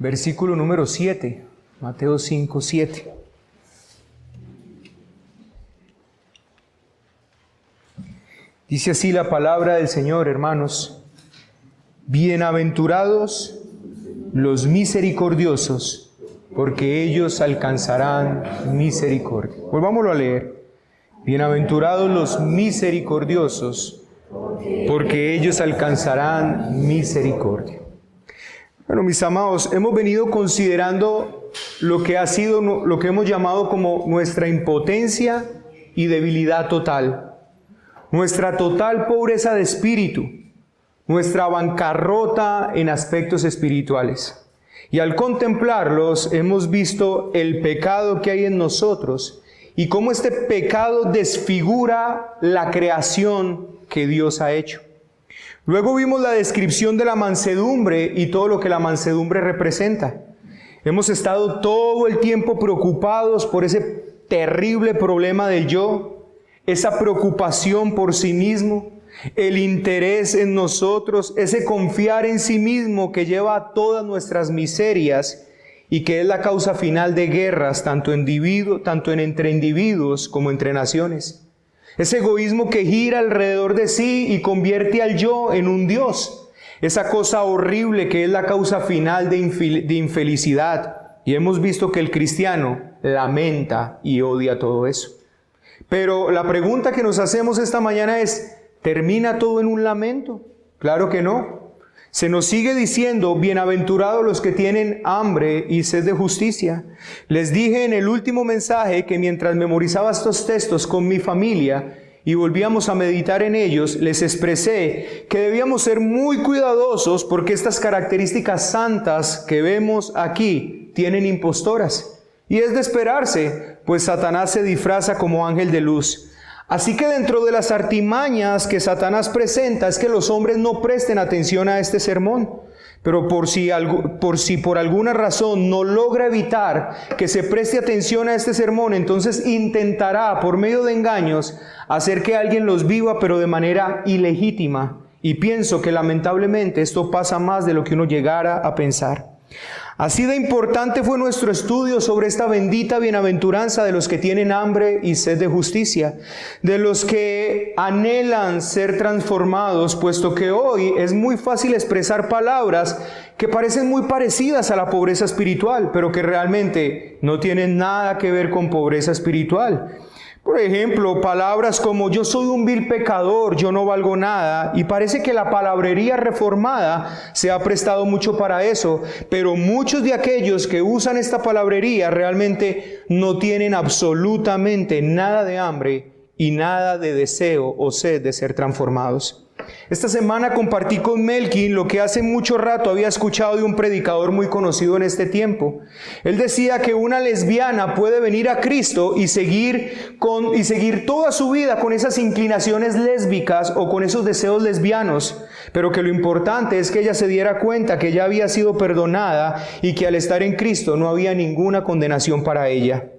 versículo número 7, Mateo 5, 7. Dice así la palabra del Señor, hermanos: bienaventurados los misericordiosos, porque ellos alcanzarán misericordia. Volvámoslo a leer. Bienaventurados los misericordiosos, porque ellos alcanzarán misericordia. Bueno, mis amados, hemos venido considerando lo que ha sido, lo que hemos llamado como nuestra impotencia y debilidad total, nuestra total pobreza de espíritu, nuestra bancarrota en aspectos espirituales. Y al contemplarlos hemos visto el pecado que hay en nosotros y cómo este pecado desfigura la creación que Dios ha hecho. Luego vimos la descripción de la mansedumbre y todo lo que la mansedumbre representa. Hemos estado todo el tiempo preocupados por ese terrible problema del yo, esa preocupación por sí mismo, el interés en nosotros, ese confiar en sí mismo que lleva a todas nuestras miserias y que es la causa final de guerras, tanto entre individuos como entre naciones. Ese egoísmo que gira alrededor de sí y convierte al yo en un Dios. Esa cosa horrible que es la causa final de infelicidad. Y hemos visto que el cristiano lamenta y odia todo eso. Pero la pregunta que nos hacemos esta mañana es: ¿termina todo en un lamento? Claro que no. Se nos sigue diciendo: bienaventurados los que tienen hambre y sed de justicia. Les dije en el último mensaje que mientras memorizaba estos textos con mi familia y volvíamos a meditar en ellos, les expresé que debíamos ser muy cuidadosos porque estas características santas que vemos aquí tienen impostoras. Y es de esperarse, pues Satanás se disfraza como ángel de luz. Así que dentro de las artimañas que Satanás presenta es que los hombres no presten atención a este sermón. Pero por si por alguna razón no logra evitar que se preste atención a este sermón, entonces intentará por medio de engaños hacer que alguien los viva, pero de manera ilegítima. Y pienso que lamentablemente esto pasa más de lo que uno llegara a pensar. Así de importante fue nuestro estudio sobre esta bendita bienaventuranza de los que tienen hambre y sed de justicia, de los que anhelan ser transformados, puesto que hoy es muy fácil expresar palabras que parecen muy parecidas a la pobreza espiritual, pero que realmente no tienen nada que ver con pobreza espiritual. Por ejemplo, palabras como yo soy un vil pecador, yo no valgo nada, y parece que la palabrería reformada se ha prestado mucho para eso, pero muchos de aquellos que usan esta palabrería realmente no tienen absolutamente nada de hambre y nada de deseo o sed de ser transformados. Esta semana compartí con Melkin lo que hace mucho rato había escuchado de un predicador muy conocido en este tiempo. Él decía que una lesbiana puede venir a Cristo y seguir toda su vida con esas inclinaciones lésbicas o con esos deseos lesbianos, pero que lo importante es que ella se diera cuenta que ya había sido perdonada y que al estar en Cristo no había ninguna condenación para ella.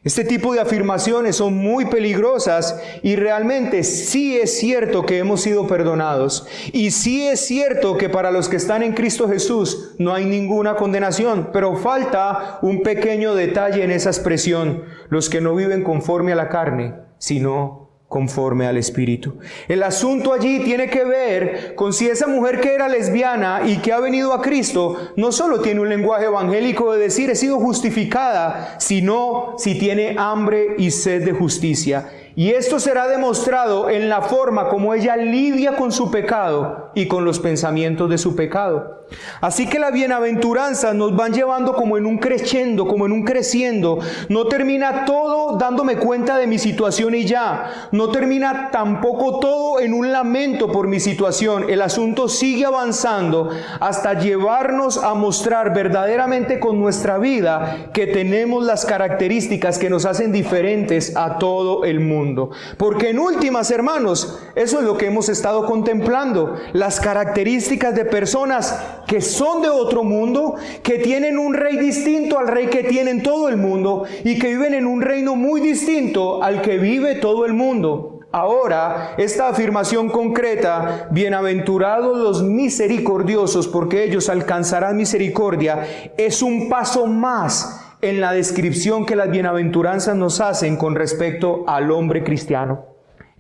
Este tipo de afirmaciones son muy peligrosas y realmente sí es cierto que hemos sido perdonados y sí es cierto que para los que están en Cristo Jesús no hay ninguna condenación, pero falta un pequeño detalle en esa expresión: los que no viven conforme a la carne, sino conforme al Espíritu. El asunto allí tiene que ver con si esa mujer que era lesbiana y que ha venido a Cristo no solo tiene un lenguaje evangélico de decir he sido justificada, sino si tiene hambre y sed de justicia. Y esto será demostrado en la forma como ella lidia con su pecado y con los pensamientos de su pecado. Así que las bienaventuranzas nos van llevando como en un crescendo, como en un creciendo. No termina todo dándome cuenta de mi situación y ya. No termina tampoco todo en un lamento por mi situación. El asunto sigue avanzando hasta llevarnos a mostrar verdaderamente con nuestra vida que tenemos las características que nos hacen diferentes a todo el mundo. Porque en últimas, hermanos, eso es lo que hemos estado contemplando. Las características de personas que son de otro mundo, que tienen un rey distinto al rey que tiene todo el mundo y que viven en un reino muy distinto al que vive todo el mundo. Ahora, esta afirmación concreta, bienaventurados los misericordiosos, porque ellos alcanzarán misericordia, es un paso más en la descripción que las bienaventuranzas nos hacen con respecto al hombre cristiano.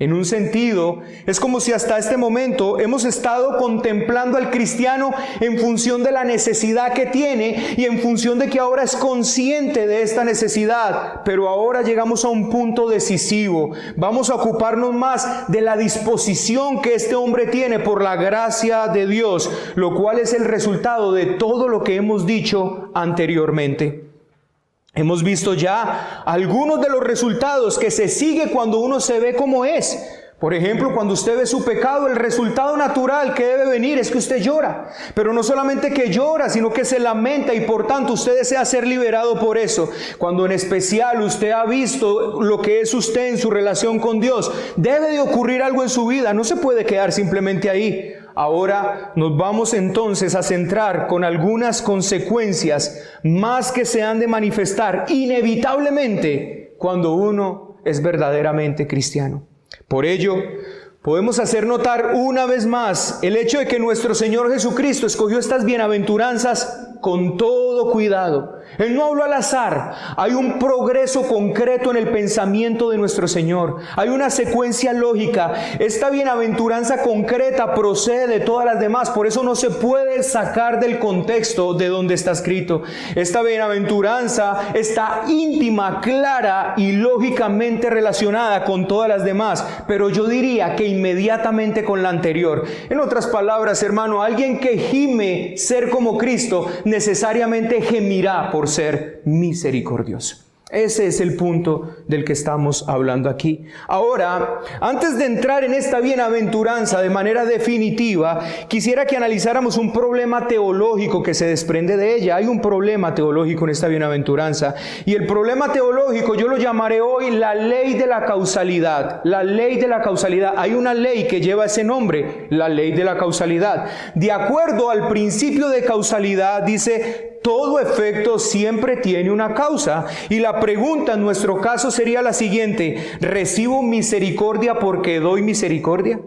En un sentido, es como si hasta este momento hemos estado contemplando al cristiano en función de la necesidad que tiene y en función de que ahora es consciente de esta necesidad. Pero ahora llegamos a un punto decisivo. Vamos a ocuparnos más de la disposición que este hombre tiene por la gracia de Dios, lo cual es el resultado de todo lo que hemos dicho anteriormente. Hemos visto ya algunos de los resultados que se sigue cuando uno se ve como es. Por ejemplo, cuando usted ve su pecado, el resultado natural que debe venir es que usted llora. Pero no solamente que llora, sino que se lamenta y por tanto usted desea ser liberado por eso. Cuando en especial usted ha visto lo que es usted en su relación con Dios, debe de ocurrir algo en su vida, no se puede quedar simplemente ahí. Ahora nos vamos entonces a centrar con algunas consecuencias más que se han de manifestar inevitablemente cuando uno es verdaderamente cristiano. Por ello, podemos hacer notar una vez más el hecho de que nuestro Señor Jesucristo escogió estas bienaventuranzas con todo cuidado. Él no habló al azar. Hay un progreso concreto en el pensamiento de nuestro Señor. Hay una secuencia lógica. Esta bienaventuranza concreta procede de todas las demás. Por eso no se puede sacar del contexto de donde está escrito. Esta bienaventuranza está íntima, clara y lógicamente relacionada con todas las demás. Pero yo diría que inmediatamente con la anterior. En otras palabras, hermano, alguien que gime ser como Cristo necesariamente gemirá por ser misericordioso. Ese es el punto del que estamos hablando aquí. Ahora, antes de entrar en esta bienaventuranza de manera definitiva, quisiera que analizáramos un problema teológico que se desprende de ella. Hay un problema teológico en esta bienaventuranza. Y el problema teológico yo lo llamaré hoy la ley de la causalidad. La ley de la causalidad. Hay una ley que lleva ese nombre, la ley de la causalidad. De acuerdo al principio de causalidad, dice: todo efecto siempre tiene una causa. Y la pregunta en nuestro caso sería la siguiente: ¿recibo misericordia porque doy misericordia?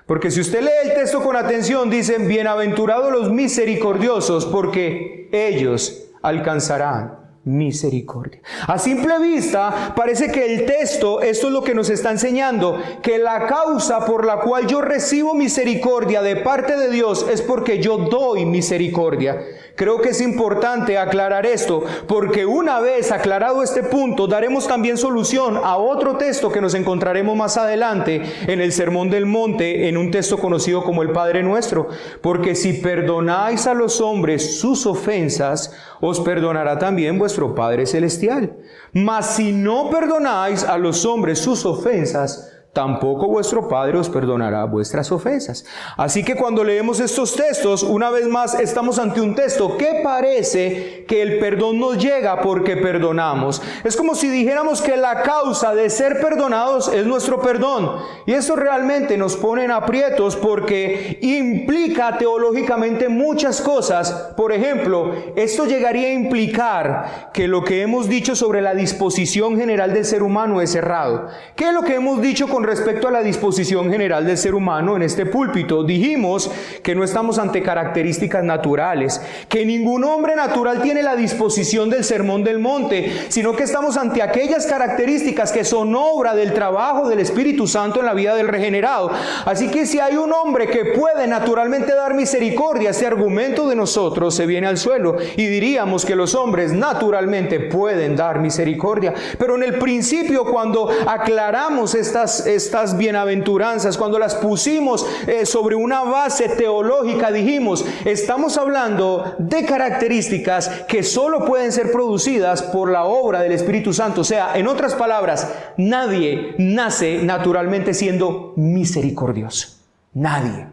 Porque si usted lee el texto con atención, dicen: bienaventurados los misericordiosos, porque ellos alcanzarán misericordia. A simple vista parece que el texto, esto es lo que nos está enseñando, que la causa por la cual yo recibo misericordia de parte de Dios es porque yo doy misericordia. Creo que es importante aclarar esto, porque una vez aclarado este punto, daremos también solución a otro texto que nos encontraremos más adelante en el Sermón del Monte, en un texto conocido como el Padre Nuestro. Porque si perdonáis a los hombres sus ofensas, os perdonará también vuestro Padre Celestial. Mas si no perdonáis a los hombres sus ofensas, tampoco vuestro Padre os perdonará vuestras ofensas. Así que cuando leemos estos textos, una vez más estamos ante un texto que parece que el perdón nos llega porque perdonamos. Es como si dijéramos que la causa de ser perdonados es nuestro perdón. Y esto realmente nos pone en aprietos porque implica teológicamente muchas cosas. Por ejemplo, esto llegaría a implicar que lo que hemos dicho sobre la disposición general del ser humano es errado. ¿Qué es lo que hemos dicho con respecto a la disposición general del ser humano en este púlpito? Dijimos que no estamos ante características naturales, que ningún hombre natural tiene la disposición del Sermón del Monte, sino que estamos ante aquellas características que son obra del trabajo del Espíritu Santo en la vida del regenerado. Así que si hay un hombre que puede naturalmente dar misericordia, este argumento de nosotros se viene al suelo y diríamos que los hombres naturalmente pueden dar misericordia. Pero en el principio, cuando aclaramos estas bienaventuranzas, cuando las pusimos sobre una base teológica, dijimos: estamos hablando de características que solo pueden ser producidas por la obra del Espíritu Santo. O sea, en otras palabras, nadie nace naturalmente siendo misericordioso. Nadie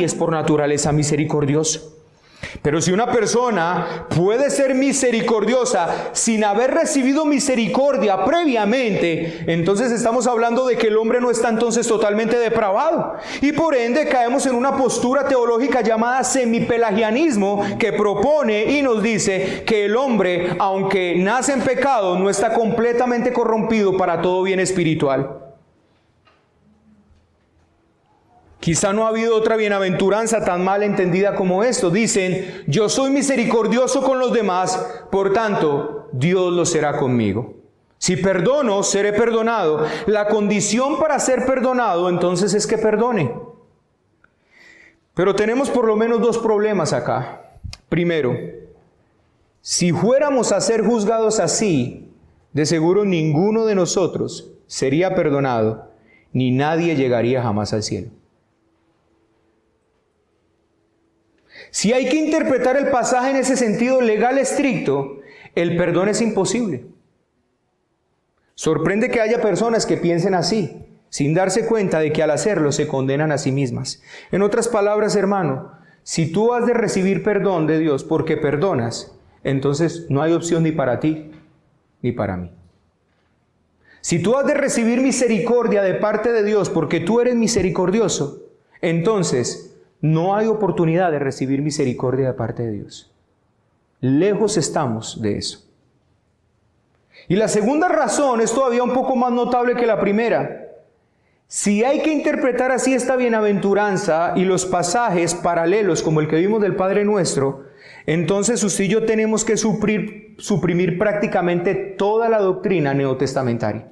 es por naturaleza misericordioso. Pero si una persona puede ser misericordiosa sin haber recibido misericordia previamente, entonces estamos hablando de que el hombre no está entonces totalmente depravado. Y por ende caemos en una postura teológica llamada semipelagianismo, que propone y nos dice que el hombre, aunque nace en pecado, no está completamente corrompido para todo bien espiritual. Quizá no ha habido otra bienaventuranza tan mal entendida como esto. Dicen, yo soy misericordioso con los demás, por tanto, Dios lo será conmigo. Si perdono, seré perdonado. La condición para ser perdonado, entonces, es que perdone. Pero tenemos por lo menos dos problemas acá. Primero, si fuéramos a ser juzgados así, de seguro ninguno de nosotros sería perdonado, ni nadie llegaría jamás al cielo. Si hay que interpretar el pasaje en ese sentido legal estricto, el perdón es imposible. Sorprende que haya personas que piensen así, sin darse cuenta de que al hacerlo se condenan a sí mismas. En otras palabras, hermano, si tú has de recibir perdón de Dios porque perdonas, entonces no hay opción ni para ti ni para mí. Si tú has de recibir misericordia de parte de Dios porque tú eres misericordioso, entonces no hay oportunidad de recibir misericordia de parte de Dios. Lejos estamos de eso. Y la segunda razón es todavía un poco más notable que la primera. Si hay que interpretar así esta bienaventuranza y los pasajes paralelos como el que vimos del Padre Nuestro, entonces usted y yo tenemos que suprimir prácticamente toda la doctrina neotestamentaria.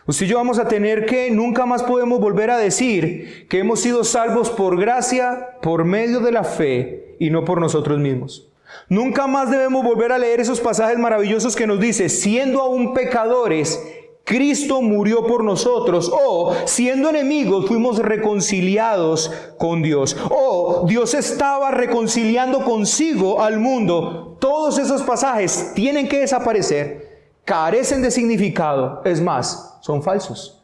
Usted y yo vamos a tener que, nunca más podemos volver a decir que hemos sido salvos por gracia, por medio de la fe y no por nosotros mismos. Nunca más debemos volver a leer esos pasajes maravillosos que nos dice, siendo aún pecadores, Cristo murió por nosotros, o siendo enemigos fuimos reconciliados con Dios, o Dios estaba reconciliando consigo al mundo. Todos esos pasajes tienen que desaparecer, carecen de significado, es más, son falsos.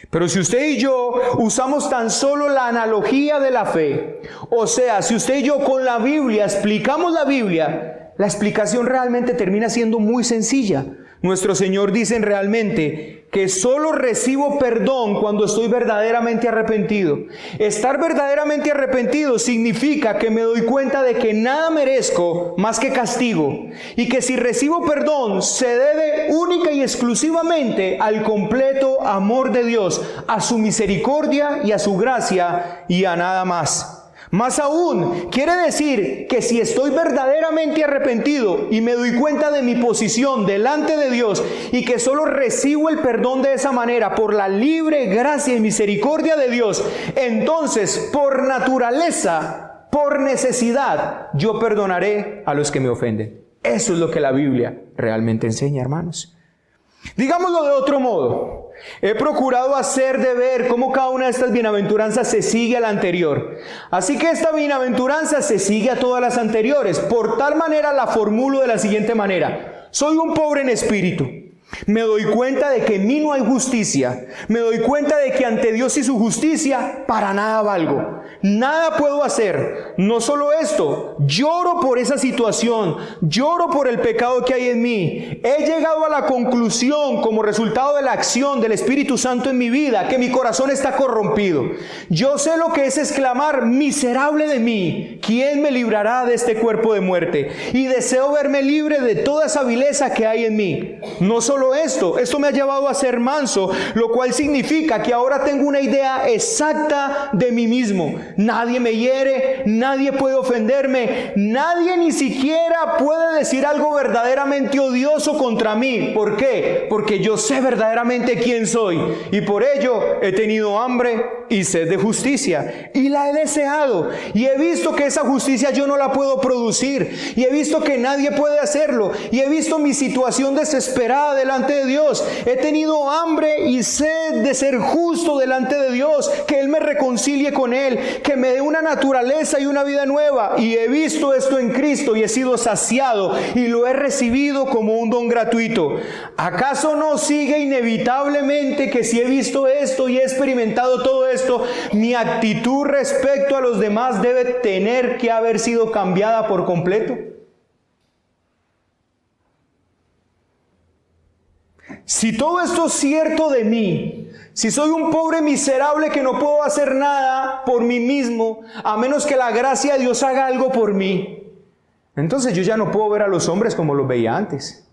Pero si usted y yo usamos tan solo la analogía de la fe, o sea, si usted y yo con la Biblia explicamos la Biblia, la explicación realmente termina siendo muy sencilla. Nuestro Señor dice realmente que solo recibo perdón cuando estoy verdaderamente arrepentido. Estar verdaderamente arrepentido significa que me doy cuenta de que nada merezco más que castigo, y que si recibo perdón se debe única y exclusivamente al completo amor de Dios, a su misericordia y a su gracia y a nada más. Más aún, quiere decir que si estoy verdaderamente arrepentido y me doy cuenta de mi posición delante de Dios y que solo recibo el perdón de esa manera por la libre gracia y misericordia de Dios, entonces por naturaleza, por necesidad, yo perdonaré a los que me ofenden. Eso es lo que la Biblia realmente enseña, hermanos. Digámoslo de otro modo. He procurado hacer de ver cómo cada una de estas bienaventuranzas se sigue a la anterior. Así que esta bienaventuranza se sigue a todas las anteriores. Por tal manera la formulo de la siguiente manera. Soy un pobre en espíritu. Me doy cuenta de que en mí no hay justicia. Me doy cuenta de que ante Dios y su justicia para nada valgo. Nada puedo hacer. No solo esto, lloro por esa situación. Lloro por el pecado que hay en mí. He llegado a la conclusión, como resultado de la acción del Espíritu Santo en mi vida, que mi corazón está corrompido. Yo sé lo que es exclamar, miserable de mí. ¿Quién me librará de este cuerpo de muerte? Y deseo verme libre de toda esa vileza que hay en mí. No solo esto me ha llevado a ser manso, lo cual significa que ahora tengo una idea exacta de mí mismo. Nadie me hiere, nadie puede ofenderme, nadie ni siquiera puede decir algo verdaderamente odioso contra mí. ¿Por qué? Porque yo sé verdaderamente quién soy, y por ello he tenido hambre y sed de justicia, y la he deseado, y he visto que esa justicia yo no la puedo producir, y he visto que nadie puede hacerlo, y he visto mi situación desesperada delante delante de Dios. He tenido hambre y sed de ser justo delante de Dios, que Él me reconcilie con Él, que me dé una naturaleza y una vida nueva. Y he visto esto en Cristo y he sido saciado y lo he recibido como un don gratuito. ¿Acaso no sigue inevitablemente que si he visto esto y he experimentado todo esto, mi actitud respecto a los demás debe tener que haber sido cambiada por completo? Si todo esto es cierto de mí, si soy un pobre miserable que no puedo hacer nada por mí mismo, a menos que la gracia de Dios haga algo por mí, entonces yo ya no puedo ver a los hombres como los veía antes.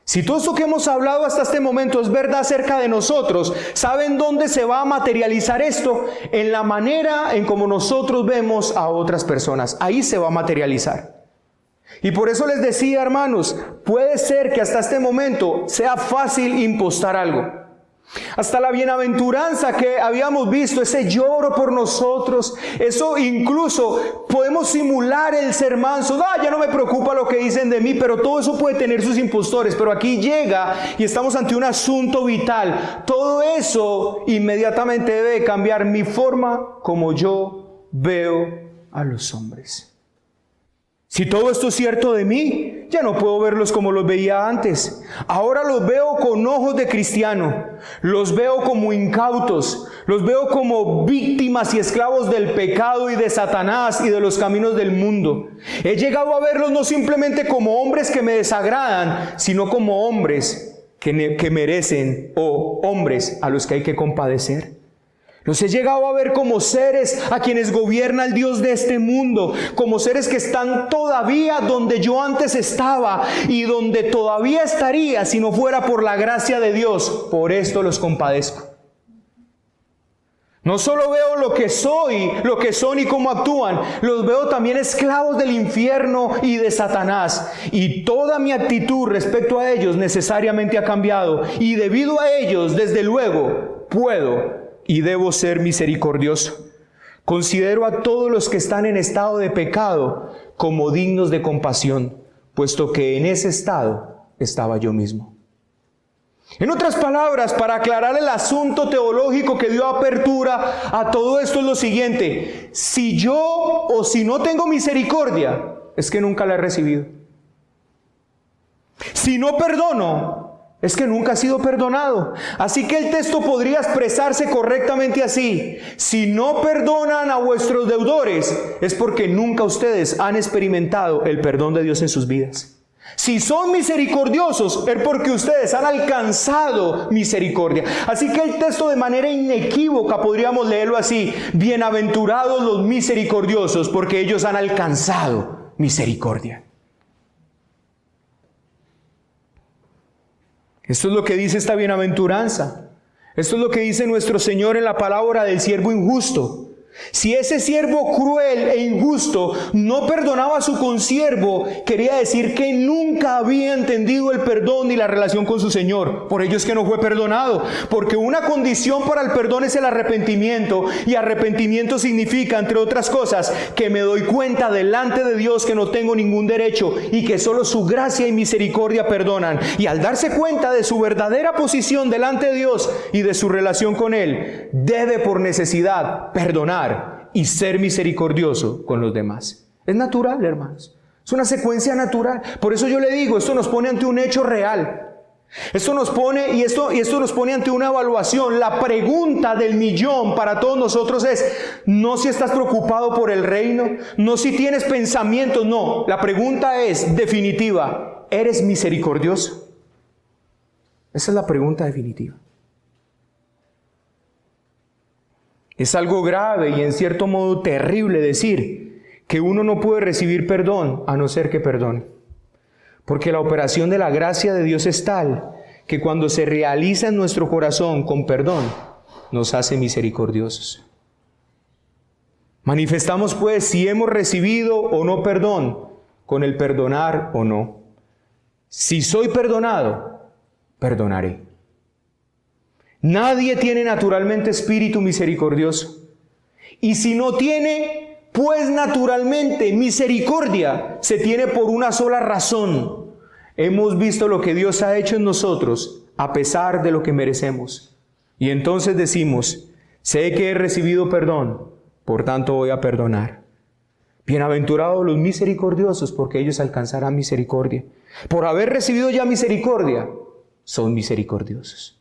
Si todo esto que hemos hablado hasta este momento es verdad acerca de nosotros, ¿saben dónde se va a materializar esto? En la manera en cómo nosotros vemos a otras personas. Ahí se va a materializar. Y por eso les decía, hermanos, puede ser que hasta este momento sea fácil impostar algo. Hasta la bienaventuranza que habíamos visto, ese lloro por nosotros, eso incluso podemos simular el ser manso. Ya no me preocupa lo que dicen de mí, pero todo eso puede tener sus impostores. Pero aquí llega y estamos ante un asunto vital. Todo eso inmediatamente debe cambiar mi forma como yo veo a los hombres. Si todo esto es cierto de mí, ya no puedo verlos como los veía antes. Ahora los veo con ojos de cristiano. Los veo como incautos. Los veo como víctimas y esclavos del pecado y de Satanás y de los caminos del mundo. He llegado a verlos no simplemente como hombres que me desagradan, sino como hombres que merecen, o hombres a los que hay que compadecer. Los he llegado a ver como seres a quienes gobierna el Dios de este mundo, como seres que están todavía donde yo antes estaba y donde todavía estaría si no fuera por la gracia de Dios. Por esto los compadezco. No solo veo lo que soy, lo que son y cómo actúan, los veo también esclavos del infierno y de Satanás. Y toda mi actitud respecto a ellos necesariamente ha cambiado. Y debido a ellos, desde luego, puedo y debo ser misericordioso. Considero a todos los que están en estado de pecado como dignos de compasión, puesto que en ese estado estaba yo mismo. En otras palabras, para aclarar el asunto teológico que dio apertura a todo esto es lo siguiente: si yo o si no tengo misericordia, es que nunca la he recibido. Si no perdono, es que nunca ha sido perdonado. Así que el texto podría expresarse correctamente así: si no perdonan a vuestros deudores, es porque nunca ustedes han experimentado el perdón de Dios en sus vidas. Si son misericordiosos, es porque ustedes han alcanzado misericordia. Así que el texto de manera inequívoca podríamos leerlo así: bienaventurados los misericordiosos, porque ellos han alcanzado misericordia. Esto es lo que dice esta bienaventuranza. Esto es lo que dice nuestro Señor en la parábola del siervo injusto. Si ese siervo cruel e injusto no perdonaba a su consiervo, quería decir que nunca había entendido el perdón ni la relación con su Señor. Por ello es que no fue perdonado, porque una condición para el perdón es el arrepentimiento, y arrepentimiento significa, entre otras cosas, que me doy cuenta delante de Dios que no tengo ningún derecho y que solo su gracia y misericordia perdonan. Y al darse cuenta de su verdadera posición delante de Dios y de su relación con Él, debe por necesidad perdonar y ser misericordioso con los demás. Es natural, hermanos. Es una secuencia natural. Por eso yo le digo, esto nos pone ante un hecho real. Esto nos pone ante una evaluación. La pregunta del millón para todos nosotros es: no si estás preocupado por el reino, no si tienes pensamientos, no. La pregunta es definitiva: ¿eres misericordioso? Esa es la pregunta definitiva. Es algo grave y en cierto modo terrible decir que uno no puede recibir perdón a no ser que perdone. Porque la operación de la gracia de Dios es tal que cuando se realiza en nuestro corazón con perdón, nos hace misericordiosos. Manifestamos pues si hemos recibido o no perdón con el perdonar o no. Si soy perdonado, perdonaré. Nadie tiene naturalmente espíritu misericordioso. Y si no tiene, pues naturalmente misericordia se tiene por una sola razón: Hemos visto lo que Dios ha hecho en nosotros a pesar de lo que merecemos. Y entonces decimos, sé que he recibido perdón, por tanto voy a perdonar. Bienaventurados los misericordiosos, porque ellos alcanzarán misericordia. Por haber recibido ya misericordia, son misericordiosos.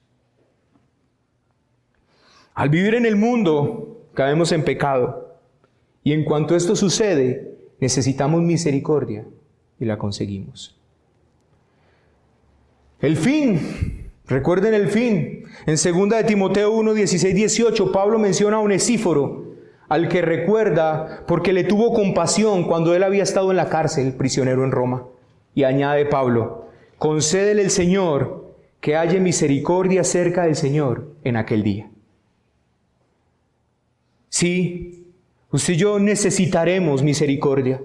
Al vivir en el mundo, caemos en pecado. Y en cuanto esto sucede, necesitamos misericordia y la conseguimos. El fin, recuerden el fin. En 2 de Timoteo 1, 16, 18, Pablo menciona a Onesíforo, al que recuerda porque le tuvo compasión cuando él había estado en la cárcel, prisionero en Roma. Y añade Pablo, concédele el Señor que haya misericordia cerca del Señor en aquel día. Sí, usted y yo necesitaremos misericordia.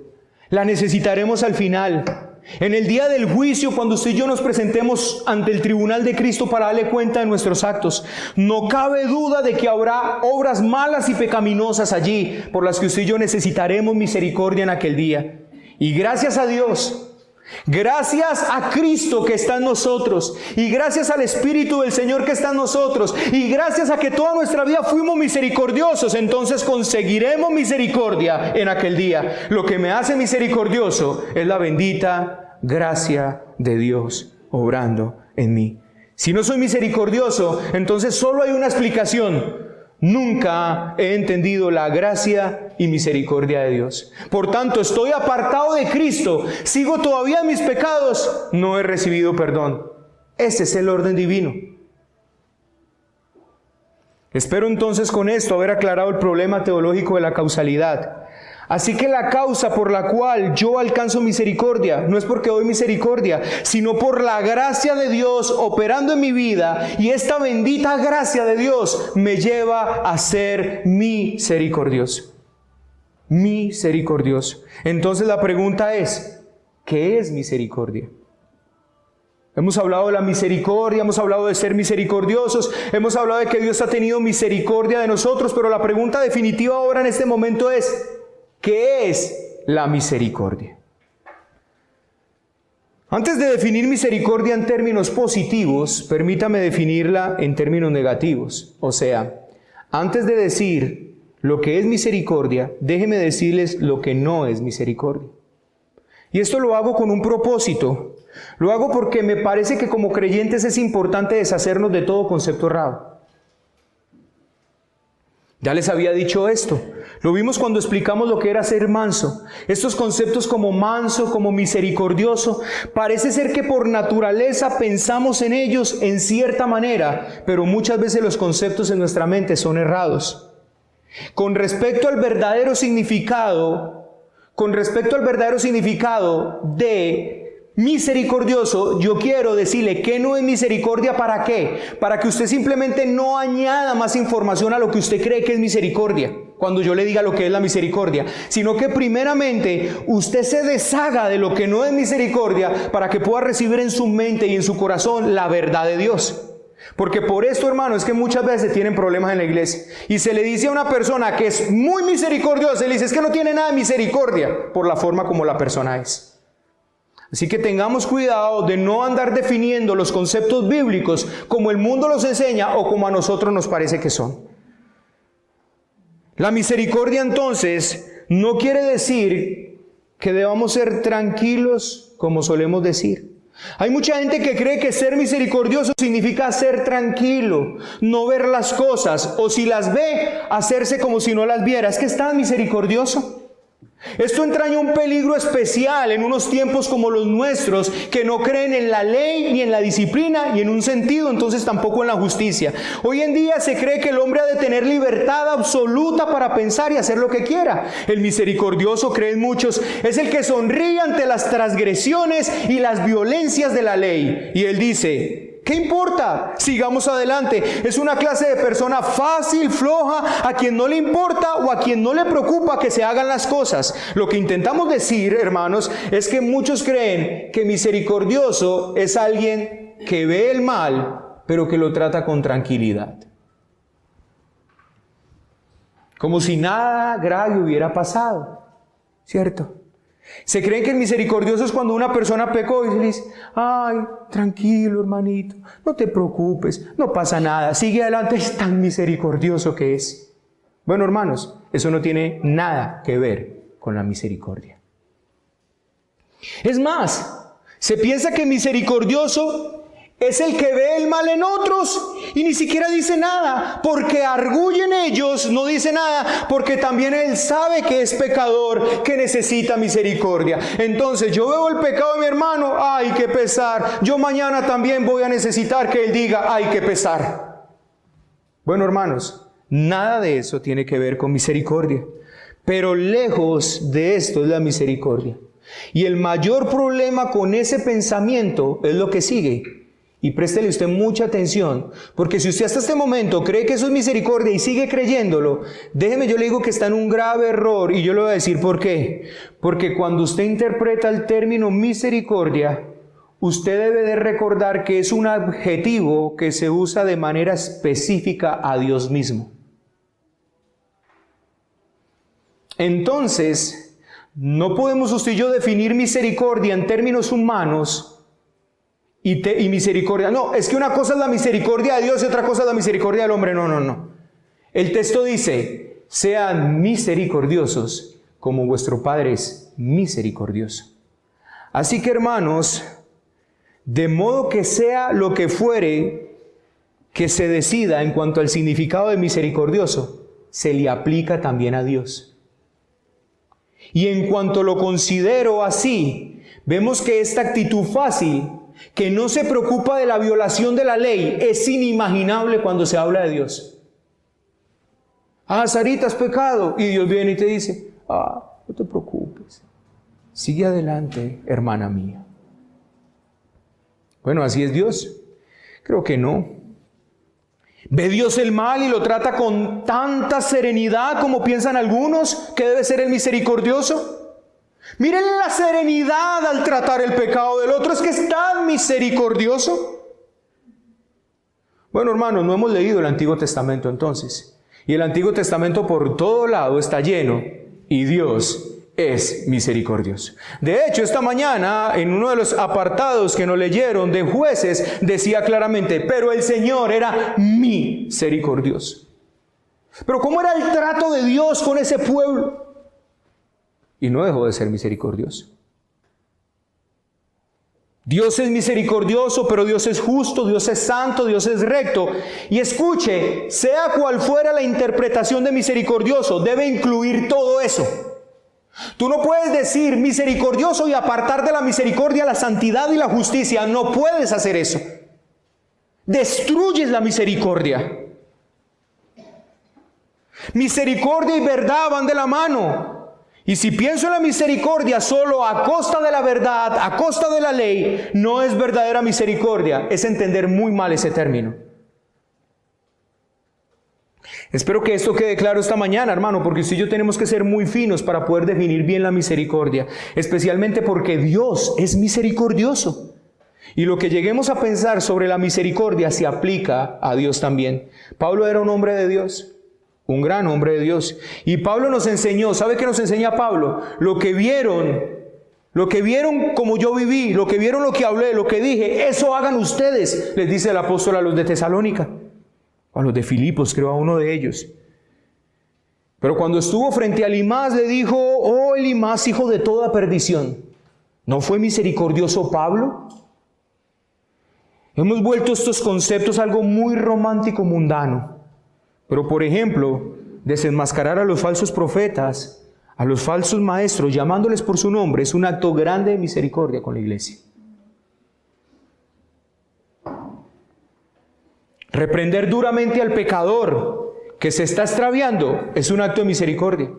La necesitaremos al final. En el día del juicio, cuando usted y yo nos presentemos ante el tribunal de Cristo para darle cuenta de nuestros actos, no cabe duda de que habrá obras malas y pecaminosas allí, por las que usted y yo necesitaremos misericordia en aquel día. Y gracias a Dios, gracias a Cristo que está en nosotros, y gracias al Espíritu del Señor que está en nosotros, y gracias a que toda nuestra vida fuimos misericordiosos, entonces conseguiremos misericordia en aquel día. Lo que me hace misericordioso es la bendita gracia de Dios obrando en mí. Si no soy misericordioso, entonces solo hay una explicación: nunca he entendido la gracia y misericordia de Dios. Por tanto, estoy apartado de Cristo, sigo todavía en mis pecados, no he recibido perdón. Ese es el orden divino. Espero entonces con esto haber aclarado el problema teológico de la causalidad. Así que la causa por la cual yo alcanzo misericordia no es porque doy misericordia, sino por la gracia de Dios operando en mi vida, y esta bendita gracia de Dios me lleva a ser misericordioso. Misericordioso. Entonces la pregunta es, ¿qué es misericordia? Hemos hablado de la misericordia, hemos hablado de ser misericordiosos, hemos hablado de que Dios ha tenido misericordia de nosotros, pero la pregunta definitiva ahora en este momento es, ¿qué es la misericordia? Antes de definir misericordia en términos positivos, permítame definirla en términos negativos. O sea, antes de decir lo que es misericordia, déjenme decirles lo que no es misericordia. Y esto lo hago con un propósito. Lo hago porque me parece que como creyentes es importante deshacernos de todo concepto errado. Ya les había dicho esto. Lo vimos cuando explicamos lo que era ser manso. Estos conceptos como manso, como misericordioso, parece ser que por naturaleza pensamos en ellos en cierta manera, pero muchas veces los conceptos en nuestra mente son errados. Con respecto al verdadero significado de misericordioso, yo quiero decirle que no es misericordia. ¿Para qué? Para que usted simplemente no añada más información a lo que usted cree que es misericordia cuando yo le diga lo que es la misericordia, sino que primeramente usted se deshaga de lo que no es misericordia para que pueda recibir en su mente y en su corazón la verdad de Dios. Porque por esto, hermano, es que muchas veces tienen problemas en la iglesia y se le dice a una persona que es muy misericordiosa, se le dice, es que no tiene nada de misericordia por la forma como la persona es. Así que tengamos cuidado de no andar definiendo los conceptos bíblicos como el mundo los enseña o como a nosotros nos parece que son. La misericordia entonces no quiere decir que debamos ser tranquilos como solemos decir. Hay mucha gente que cree que ser misericordioso significa ser tranquilo, no ver las cosas, o si las ve, hacerse como si no las viera. Es que es tan misericordioso. Esto entraña un peligro especial en unos tiempos como los nuestros, que no creen en la ley ni en la disciplina, y en un sentido entonces tampoco en la justicia. Hoy en día se cree que el hombre ha de tener libertad absoluta para pensar y hacer lo que quiera. El misericordioso, creen muchos, es el que sonríe ante las transgresiones y las violencias de la ley. Y él dice, ¿qué importa? Sigamos adelante. Es una clase de persona fácil, floja, a quien no le importa o a quien no le preocupa que se hagan las cosas. Lo que intentamos decir, hermanos, es que muchos creen que misericordioso es alguien que ve el mal, pero que lo trata con tranquilidad. Como si nada grave hubiera pasado, ¿cierto? Se creen que el misericordioso es cuando una persona pecó y se le dice, ay, tranquilo hermanito, no te preocupes, no pasa nada, sigue adelante, es tan misericordioso que es. Bueno, hermanos, eso no tiene nada que ver con la misericordia. Es más, se piensa que misericordioso es el que ve el mal en otros y ni siquiera dice nada, porque arguyen ellos, no dice nada, porque también él sabe que es pecador, que necesita misericordia. Entonces yo veo el pecado de mi hermano, ay, qué pesar, yo mañana también voy a necesitar que él diga, ay, qué pesar. Bueno, hermanos, nada de eso tiene que ver con misericordia, pero lejos de esto es la misericordia. Y el mayor problema con ese pensamiento es lo que sigue. Y préstele usted mucha atención, porque si usted hasta este momento cree que eso es misericordia y sigue creyéndolo, déjeme, yo le digo que está en un grave error, y yo le voy a decir por qué. Porque cuando usted interpreta el término misericordia, usted debe de recordar que es un adjetivo que se usa de manera específica a Dios mismo. Entonces, no podemos usted y yo definir misericordia en términos humanos y misericordia. No, es que una cosa es la misericordia de Dios y otra cosa es la misericordia del hombre. No. El texto dice, sean misericordiosos como vuestro Padre es misericordioso. Así que, hermanos, de modo que sea lo que fuere que se decida en cuanto al significado de misericordioso, se le aplica también a Dios. Y en cuanto lo considero así, vemos que esta actitud fácil, que no se preocupa de la violación de la ley, es inimaginable cuando se habla de Dios. Ah, Sarita, has pecado. Y Dios viene y te dice, no te preocupes, sigue adelante, hermana mía. Bueno, ¿así es Dios? Creo que no. ¿Ve Dios el mal y lo trata con tanta serenidad como piensan algunos que debe ser el misericordioso? Miren la serenidad al tratar el pecado del otro, es que es tan misericordioso. Bueno, hermanos, no hemos leído el Antiguo Testamento entonces. Y el Antiguo Testamento por todo lado está lleno y Dios es misericordioso. De hecho, esta mañana, en uno de los apartados que nos leyeron de Jueces, decía claramente, pero el Señor era misericordioso. Pero ¿cómo era el trato de Dios con ese pueblo? Y no dejó de ser misericordioso. Dios es misericordioso, pero Dios es justo, Dios es santo, Dios es recto. Y escuche, sea cual fuera la interpretación de misericordioso, debe incluir todo eso. Tú no puedes decir misericordioso y apartar de la misericordia la santidad y la justicia. No puedes hacer eso. Destruyes la misericordia. Misericordia y verdad van de la mano. Y si pienso en la misericordia solo a costa de la verdad, a costa de la ley, no es verdadera misericordia. Es entender muy mal ese término. Espero que esto quede claro esta mañana, hermano, porque usted y yo tenemos que ser muy finos para poder definir bien la misericordia, especialmente porque Dios es misericordioso. Y lo que lleguemos a pensar sobre la misericordia se aplica a Dios también. Pablo era un hombre de Dios, un gran hombre de Dios. Y Pablo nos enseñó, ¿sabe qué nos enseña Pablo? Lo que vieron como yo viví, lo que vieron, lo que hablé, lo que dije, eso hagan ustedes, les dice el apóstol a los de Tesalónica. A los de Filipos, creo, a uno de ellos. Pero cuando estuvo frente a Elimás, le dijo, oh Elimás, hijo de toda perdición. ¿No fue misericordioso Pablo? Hemos vuelto estos conceptos algo muy romántico, mundano. Pero, por ejemplo, desenmascarar a los falsos profetas, a los falsos maestros, llamándoles por su nombre, es un acto grande de misericordia con la iglesia. Reprender duramente al pecador que se está extraviando es un acto de misericordia.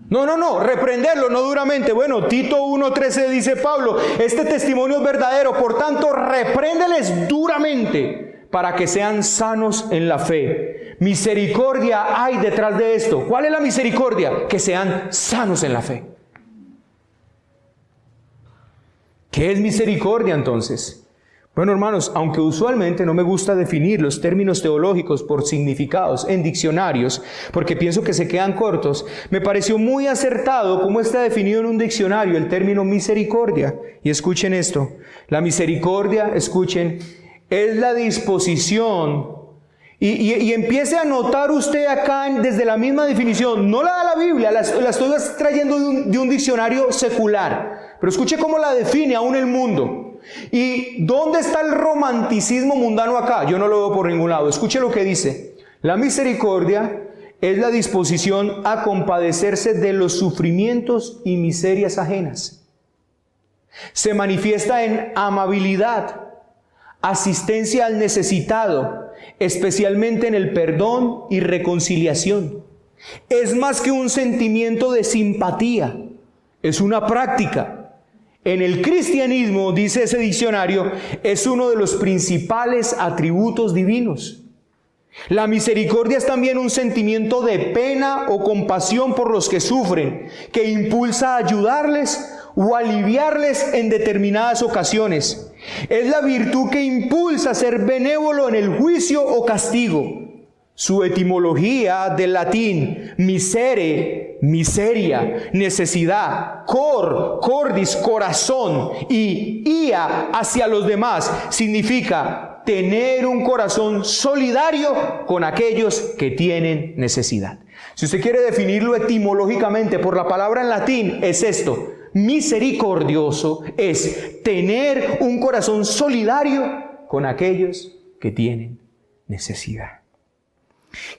No, reprenderlo, no duramente. Bueno, Tito 1:13 dice Pablo, este testimonio es verdadero, por tanto, repréndeles duramente para que sean sanos en la fe. Misericordia hay detrás de esto. ¿Cuál es la misericordia? Que sean sanos en la fe. ¿Qué es misericordia entonces? Bueno, hermanos, aunque usualmente no me gusta definir los términos teológicos por significados en diccionarios, porque pienso que se quedan cortos, me pareció muy acertado cómo está definido en un diccionario el término misericordia. Y escuchen esto, la misericordia, escuchen, es la disposición, y empiece a notar usted acá desde la misma definición, no la da la Biblia, la estoy trayendo de un diccionario secular, pero escuche cómo la define aún el mundo. ¿Y dónde está el romanticismo mundano acá? Yo no lo veo por ningún lado. Escuche lo que dice. La misericordia es la disposición a compadecerse de los sufrimientos y miserias ajenas. Se manifiesta en amabilidad, asistencia al necesitado, especialmente en el perdón y reconciliación. Es más que un sentimiento de simpatía, es una práctica. En el cristianismo, dice ese diccionario, es uno de los principales atributos divinos. La misericordia es también un sentimiento de pena o compasión por los que sufren, que impulsa a ayudarles o aliviarles en determinadas ocasiones. Es la virtud que impulsa a ser benévolo en el juicio o castigo. Su etimología del latín, misere, miseria, necesidad, cordis, corazón, y ia, hacia los demás, significa tener un corazón solidario con aquellos que tienen necesidad. Si usted quiere definirlo etimológicamente por la palabra en latín, es esto: misericordioso es tener un corazón solidario con aquellos que tienen necesidad.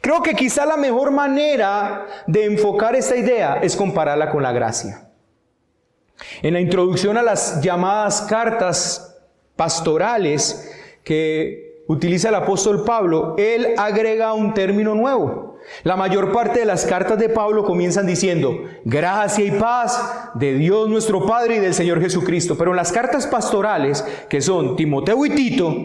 Creo que quizá la mejor manera de enfocar esta idea es compararla con la gracia. En la introducción a las llamadas cartas pastorales que utiliza el apóstol Pablo, él agrega un término nuevo. La mayor parte de las cartas de Pablo comienzan diciendo gracia y paz de Dios nuestro Padre y del Señor Jesucristo. Pero en las cartas pastorales, que son Timoteo y Tito,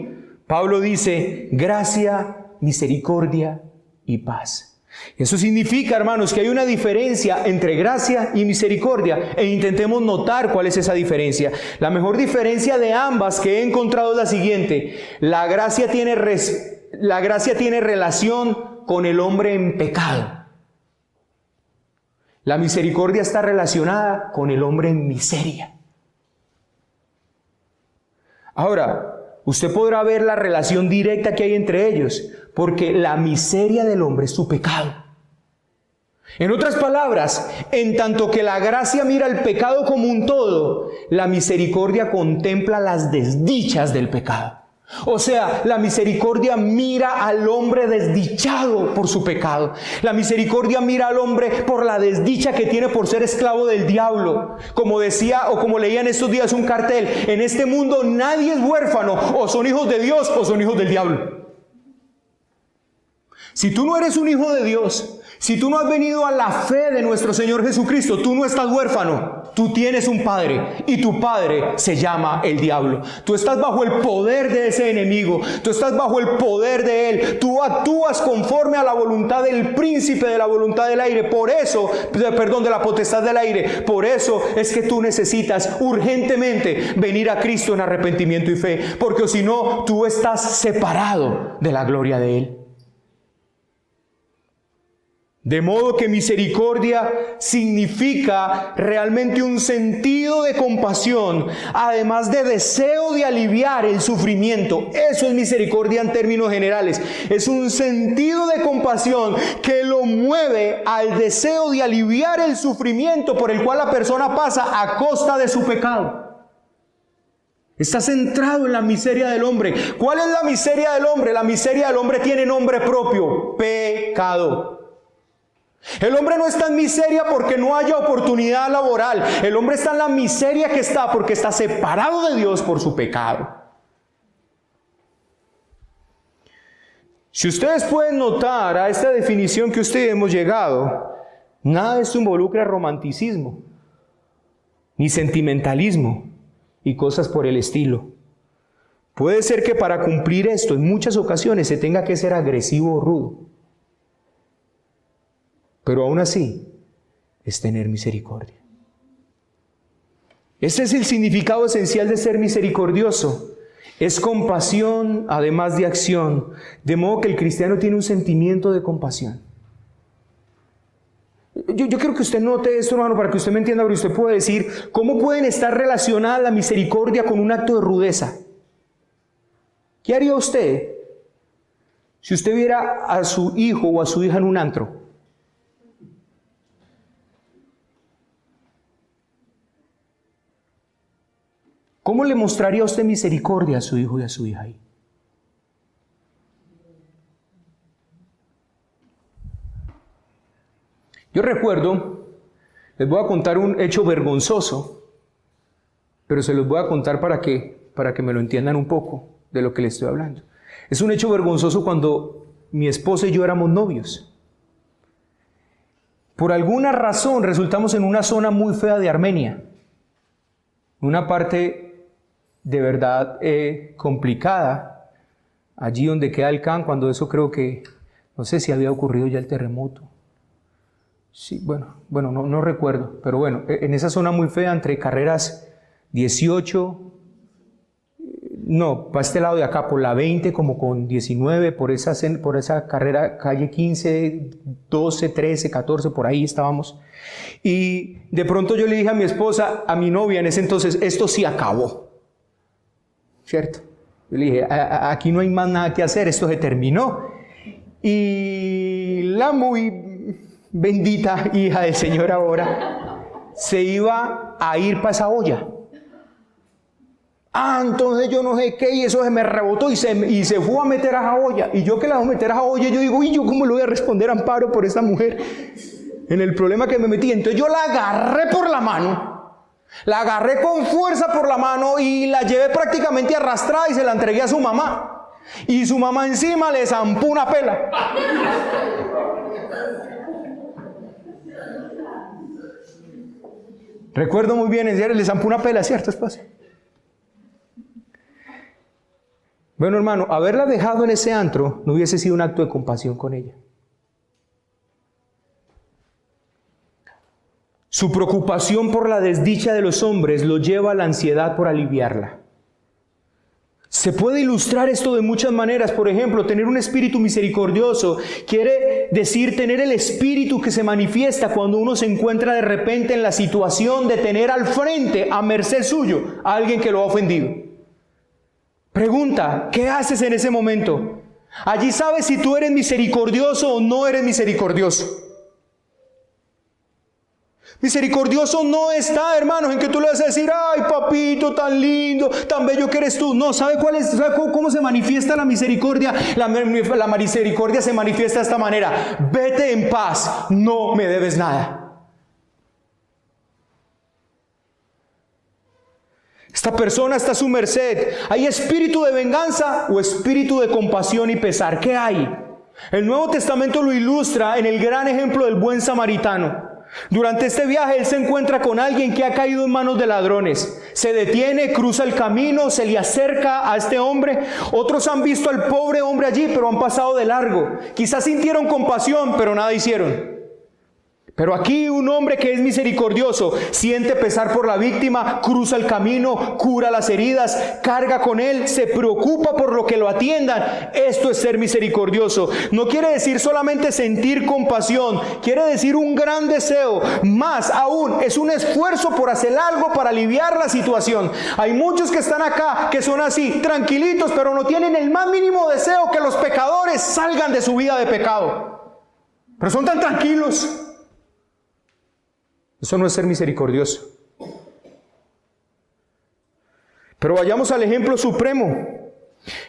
Pablo dice gracia, misericordia y paz. Eso significa, hermanos, que hay una diferencia entre gracia y misericordia, e intentemos notar cuál es esa diferencia. La mejor diferencia de ambas que he encontrado es la siguiente: la gracia tiene relación con el hombre en pecado. La misericordia está relacionada con el hombre en miseria. Ahora, usted podrá ver la relación directa que hay entre ellos, porque la miseria del hombre es su pecado. En otras palabras, en tanto que la gracia mira el pecado como un todo, la misericordia contempla las desdichas del pecado. O sea, la misericordia mira al hombre desdichado por su pecado. La misericordia mira al hombre por la desdicha que tiene por ser esclavo del diablo. Como decía o como leía en estos días un cartel: en este mundo nadie es huérfano, o son hijos de Dios o son hijos del diablo. Si tú no eres un hijo de Dios, si tú no has venido a la fe de nuestro Señor Jesucristo, tú no estás huérfano, tú tienes un padre, y tu padre se llama el diablo. Tú estás bajo el poder de ese enemigo, tú estás bajo el poder de él, tú actúas conforme a la voluntad del príncipe de la voluntad del aire, por eso, de la potestad del aire. Por eso es que tú necesitas urgentemente venir a Cristo en arrepentimiento y fe, porque si no, tú estás separado de la gloria de él. De modo que misericordia significa realmente un sentido de compasión, además de deseo de aliviar el sufrimiento. Eso es misericordia en términos generales. Es un sentido de compasión que lo mueve al deseo de aliviar el sufrimiento por el cual la persona pasa a costa de su pecado. Está centrado en la miseria del hombre. ¿Cuál es la miseria del hombre? La miseria del hombre tiene nombre propio: pecado. El hombre no está en miseria porque no haya oportunidad laboral. El hombre está en la miseria que está porque está separado de Dios por su pecado. Si ustedes pueden notar a esta definición que ustedes hemos llegado, nada de esto involucra romanticismo, ni sentimentalismo y cosas por el estilo. Puede ser que para cumplir esto en muchas ocasiones se tenga que ser agresivo o rudo. Pero aún así, es tener misericordia. Ese es el significado esencial de ser misericordioso. Es compasión además de acción, de modo que el cristiano tiene un sentimiento de compasión. Yo quiero que usted note esto, hermano, para que usted me entienda, porque usted puede decir, ¿cómo pueden estar relacionadas la misericordia con un acto de rudeza? ¿Qué haría usted si usted viera a su hijo o a su hija en un antro? ¿Cómo le mostraría a usted misericordia a su hijo y a su hija ahí? Yo recuerdo, les voy a contar un hecho vergonzoso, pero se los voy a contar para que me lo entiendan un poco de lo que les estoy hablando. Es un hecho vergonzoso cuando mi esposa y yo éramos novios. Por alguna razón resultamos en una zona muy fea de Armenia, una parte de verdad complicada, allí donde queda el Can, cuando eso creo que, no sé si había ocurrido ya el terremoto. Sí, bueno, no recuerdo, pero bueno, en esa zona muy fea, entre carreras 18, no, para este lado de acá, por la 20, como con 19, por esa carrera, calle 15, 12, 13, 14, por ahí estábamos. Y de pronto yo le dije a mi esposa, a mi novia en ese entonces, esto sí acabó, ¿cierto? Yo le dije, aquí no hay más nada que hacer, esto se terminó. Y la muy bendita hija del Señor ahora se iba a ir para esa olla. Entonces yo no sé qué, y eso se me rebotó y se fue a meter a esa olla. Y yo que la voy a meter a esa olla, yo digo, ¿y yo cómo le voy a responder a Amparo por esta mujer en el problema que me metí? Entonces yo la agarré por la mano, la agarré con fuerza por la mano y la llevé prácticamente arrastrada y se la entregué a su mamá. Y su mamá encima le zampó una pela. Recuerdo muy bien, en serio, le zampó una pela, ¿cierto, esposa? Bueno, hermano, haberla dejado en ese antro no hubiese sido un acto de compasión con ella. Su preocupación por la desdicha de los hombres lo lleva a la ansiedad por aliviarla. Se puede ilustrar esto de muchas maneras. Por ejemplo, tener un espíritu misericordioso quiere decir tener el espíritu que se manifiesta cuando uno se encuentra de repente en la situación de tener al frente, a merced suyo, a alguien que lo ha ofendido. Pregunta, ¿qué haces en ese momento? Allí sabes si tú eres misericordioso o no eres misericordioso. Misericordioso no está, hermanos, en que tú le vas a decir, ay, papito, tan lindo, tan bello que eres tú. No, ¿sabe cómo se manifiesta la misericordia? La misericordia se manifiesta de esta manera: vete en paz, no me debes nada. Esta persona está a su merced. ¿Hay espíritu de venganza o espíritu de compasión y pesar? ¿Qué hay? El Nuevo Testamento lo ilustra en el gran ejemplo del buen samaritano. Durante este viaje él se encuentra con alguien que ha caído en manos de ladrones. Se detiene, cruza el camino, se le acerca a este hombre. Otros han visto al pobre hombre allí, pero han pasado de largo. Quizás sintieron compasión, pero nada hicieron. Pero aquí un hombre que es misericordioso siente pesar por la víctima, cruza el camino, cura las heridas, carga con él, se preocupa por lo que lo atiendan. Esto es ser misericordioso. No quiere decir solamente sentir compasión, quiere decir un gran deseo. Más aún, es un esfuerzo por hacer algo para aliviar la situación. Hay muchos que están acá que son así, tranquilitos, pero no tienen el más mínimo deseo que los pecadores salgan de su vida de pecado. Pero son tan tranquilos. Eso no es ser misericordioso. Pero vayamos al ejemplo supremo,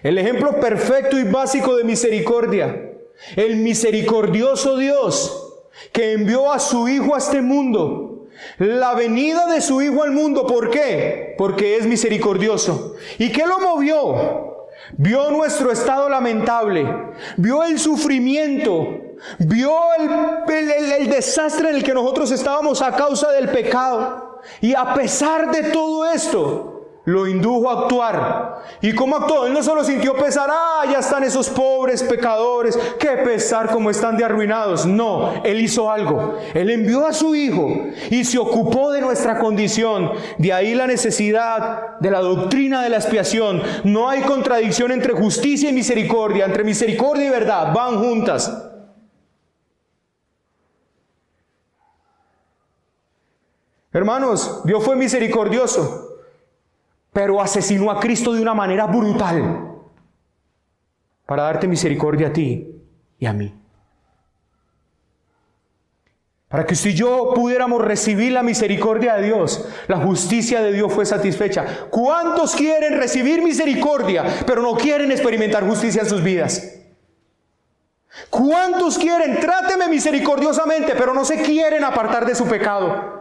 el ejemplo perfecto y básico de misericordia. El misericordioso Dios que envió a su Hijo a este mundo. La venida de su Hijo al mundo, ¿por qué? Porque es misericordioso. ¿Y qué lo movió? Vio nuestro estado lamentable, vio el sufrimiento, vio el desastre en el que nosotros estábamos a causa del pecado. Y a pesar de todo esto, lo indujo a actuar. ¿Y cómo actuó? Él no solo sintió pesar, ya están esos pobres pecadores, qué pesar como están de arruinados. No, Él hizo algo. Él envió a su Hijo y se ocupó de nuestra condición. De ahí la necesidad de la doctrina de la expiación. No hay contradicción entre justicia y misericordia, entre misericordia y verdad, van juntas. Hermanos, Dios fue misericordioso, pero asesinó a Cristo de una manera brutal para darte misericordia a ti y a mí. Para que usted y yo pudiéramos recibir la misericordia de Dios, la justicia de Dios fue satisfecha. ¿Cuántos quieren recibir misericordia, pero no quieren experimentar justicia en sus vidas? ¿Cuántos quieren, tráteme misericordiosamente, pero no se quieren apartar de su pecado?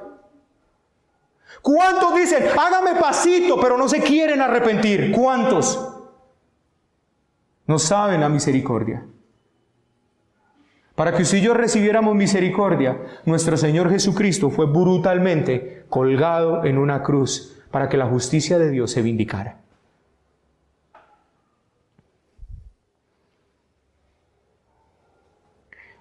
¿Cuántos dicen, hágame pasito, pero no se quieren arrepentir? ¿Cuántos no saben la misericordia? Para que usted y yo recibiéramos misericordia, nuestro Señor Jesucristo fue brutalmente colgado en una cruz para que la justicia de Dios se vindicara.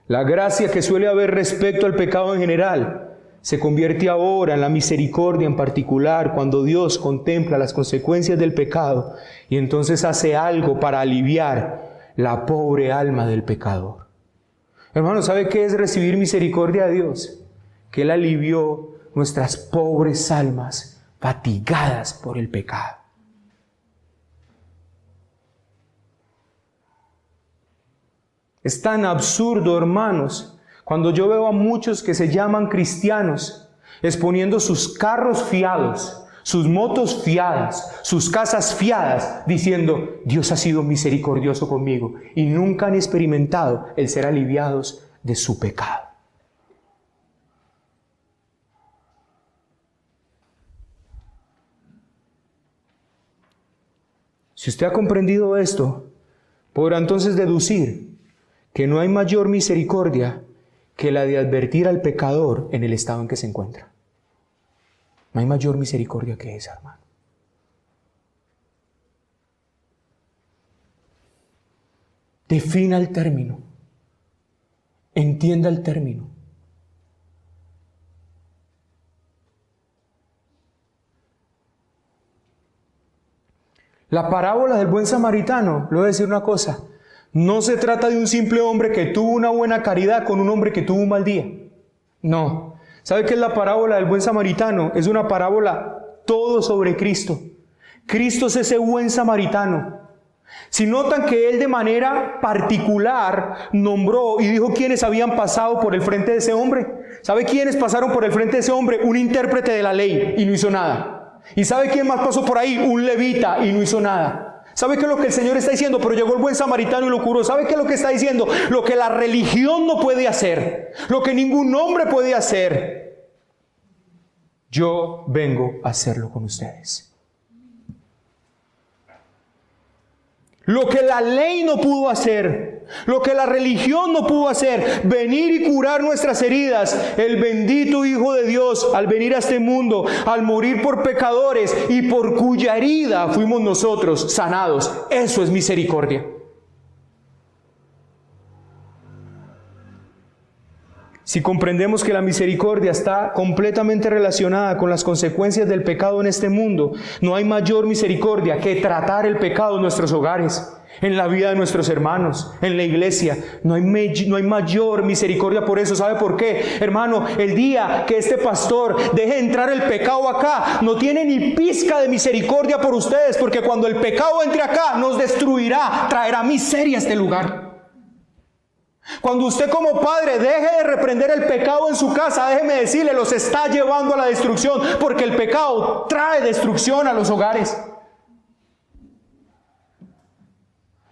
La gracia que suele haber respecto al pecado en general se convierte ahora en la misericordia en particular cuando Dios contempla las consecuencias del pecado y entonces hace algo para aliviar la pobre alma del pecador. Hermano, ¿sabe qué es recibir misericordia de Dios? Que Él alivió nuestras pobres almas fatigadas por el pecado. Es tan absurdo, hermanos, cuando yo veo a muchos que se llaman cristianos exponiendo sus carros fiados, sus motos fiadas, sus casas fiadas, diciendo, Dios ha sido misericordioso conmigo, y nunca han experimentado el ser aliviados de su pecado. Si usted ha comprendido esto, podrá entonces deducir que no hay mayor misericordia que la de advertir al pecador en el estado en que se encuentra. No hay mayor misericordia que esa, hermano. Defina el término. Entienda el término. La parábola del buen samaritano, le voy a decir una cosa, no se trata de un simple hombre que tuvo una buena caridad con un hombre que tuvo un mal día. No. ¿Sabe qué es la parábola del buen samaritano? Es una parábola todo sobre Cristo. Cristo es ese buen samaritano. Si notan que Él de manera particular nombró y dijo quiénes habían pasado por el frente de ese hombre. ¿Sabe quiénes pasaron por el frente de ese hombre? Un intérprete de la ley y no hizo nada. ¿Y sabe quién más pasó por ahí? Un levita y no hizo nada. ¿Sabe qué es lo que el Señor está diciendo? Pero llegó el buen samaritano y lo curó. ¿Sabe qué es lo que está diciendo? Lo que la religión no puede hacer, lo que ningún hombre puede hacer, yo vengo a hacerlo con ustedes. Lo que la ley no pudo hacer, lo que la religión no pudo hacer, venir y curar nuestras heridas. El bendito Hijo de Dios, al venir a este mundo, al morir por pecadores y por cuya herida fuimos nosotros sanados. Eso es misericordia. Si comprendemos que la misericordia está completamente relacionada con las consecuencias del pecado en este mundo, no hay mayor misericordia que tratar el pecado en nuestros hogares, en la vida de nuestros hermanos, en la iglesia. No hay mayor misericordia por eso. ¿Sabe por qué? Hermano, el día que este pastor deje entrar el pecado acá, no tiene ni pizca de misericordia por ustedes, porque cuando el pecado entre acá, nos destruirá, traerá miseria a este lugar. Cuando usted como padre deje de reprender el pecado en su casa, déjeme decirle, los está llevando a la destrucción, porque el pecado trae destrucción a los hogares.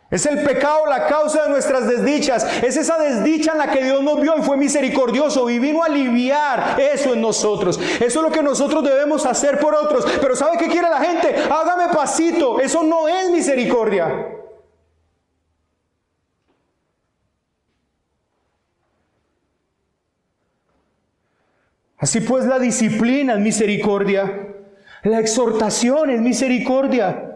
Es el pecado la causa de nuestras desdichas. Es esa desdicha en la que Dios nos vio y fue misericordioso y vino a aliviar eso en nosotros. Eso es lo que nosotros debemos hacer por otros. Pero ¿sabe qué quiere la gente? Hágame pasito. Eso no es misericordia. Así pues, la disciplina es misericordia. La exhortación es misericordia.